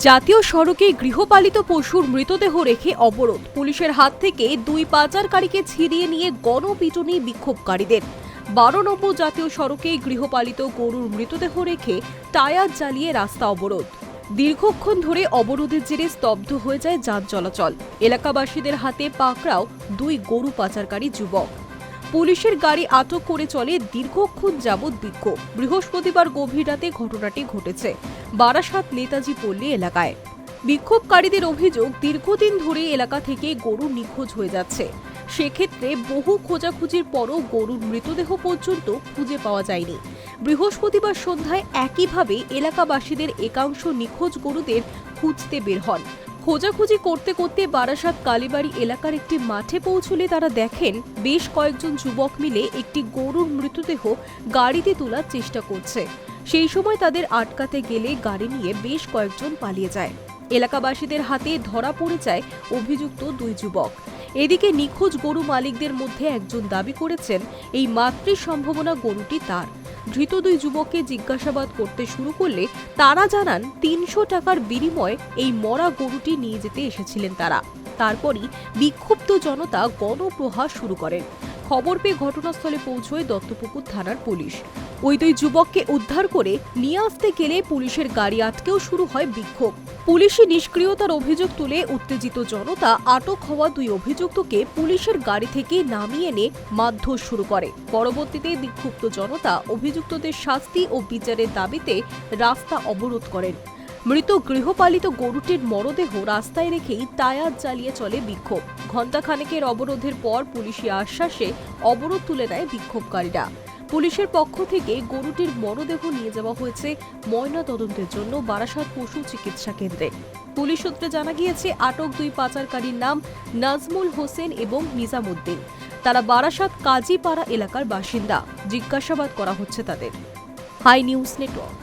জাতীয় সড়কে গৃহপালিত পশুর মৃতদেহ রেখে অবরোধ। পুলিশের হাত থেকে দুই পাচারকারীকে ছিনিয়ে নিয়ে গণপিটুনি বিক্ষোভকারীদের। 12 নম্বর জাতীয় সড়কে গৃহপালিত গরুর মৃতদেহ রেখে টায়ার জ্বালিয়ে রাস্তা অবরোধ। দীর্ঘক্ষণ ধরে অবরোধের জেরে স্তব্ধ হয়ে যায় যান চলাচল। এলাকাবাসীদের হাতে পাকড়াও দুই গরু পাচারকারী যুবক। পুলিশের গাড়ি আটক করে চলে দীর্ঘক্ষণ যাবৎ বিক্ষোভ। বৃহস্পতিবার গভীর রাতে ঘটনাটি ঘটেছে বারাসাত নেতাজি পল্লী এলাকায়। বিক্ষোভকারীদের অভিযোগ, দীর্ঘদিন ধরে এলাকা থেকে গরু নিখোঁজ হয়ে যাচ্ছে। সেক্ষেত্রে বহু খোঁজাখুঁজির পরও গরুর মৃতদেহ পর্যন্ত খুঁজে পাওয়া যায়নি। বৃহস্পতিবার সন্ধ্যায় একইভাবে এলাকাবাসীদের একাংশ নিখোঁজ গরুদের খুঁজতে বের হন। খোঁজাখুঁজি করতে করতে বারাসাত কালীবাড়ি এলাকার একটি মাঠে পৌঁছলে তারা দেখেন বেশ কয়েকজন যুবক মিলে একটি গরুর মৃতদেহ গাড়িতে তোলার চেষ্টা করছে। সেই সময় তাদের আটকাতে গেলে গাড়ি নিয়ে বেশ কয়েকজন পালিয়ে যায়। এলাকাবাসীদের হাতে ধরা পড়ে যায় অভিযুক্ত দুই যুবক। এদিকে নিখোঁজ গরু মালিকদের মধ্যে একজন দাবি করেছেন এই মাতৃ সম্ভাবনা গরুটি তার। ধৃত দুই যুবককে জিজ্ঞাসাবাদ করতে শুরু করলে তারা জানান 300 টাকার বিনিময়ে এই মরা গরুটি নিয়ে যেতে এসেছিলেন তারা। তারপরই বিক্ষুব্ধ জনতা গণপ্রহার শুরু করেন। খবর পেয়ে ঘটনাস্থলে পৌঁছয় দত্তপুকুর থানার পুলিশ। ওই দুই যুবককে উদ্ধার করে নিয়ে আসতে গেলে পুলিশের গাড়ি আটকেও শুরু হয় বিক্ষোভ। পুলিশি নিষ্ক্রিয়তার অভিযোগ তুলে উত্তেজিত জনতা আটক হওয়া দুই অভিযুক্তকে পুলিশের গাড়ি থেকে নামিয়ে এনে মারধর শুরু করে। পরবর্তীতে বিক্ষুব্ধ জনতা অভিযুক্তদের শাস্তি ও বিচারের দাবিতে রাস্তা অবরোধ করেন। মৃত গৃহপালিত গরুটির মরদেহ রাস্তায় রেখেই টায়ার জ্বালিয়ে চলে বিক্ষোভ। ঘণ্টাখানেকের অবরোধের পর পুলিশি আশ্বাসে অবরোধ তুলে নেয় বিক্ষোভকারীরা। পুলিশের পক্ষ থেকে গরুটির মরদেহ নিয়ে যাওয়া হয়েছে ময়না তদন্তের জন্য বারাসাত পশু চিকিৎসা কেন্দ্রে। পুলিশ সূত্রে জানা গিয়েছে, আটক দুই পাচারকারীর নাম নাজমুল হোসেন এবং নিজামুদ্দিন। তারা বারাসাত কাজীপাড়া এলাকার বাসিন্দা। জিজ্ঞাসাবাদ করা হচ্ছে তাদের। High news network.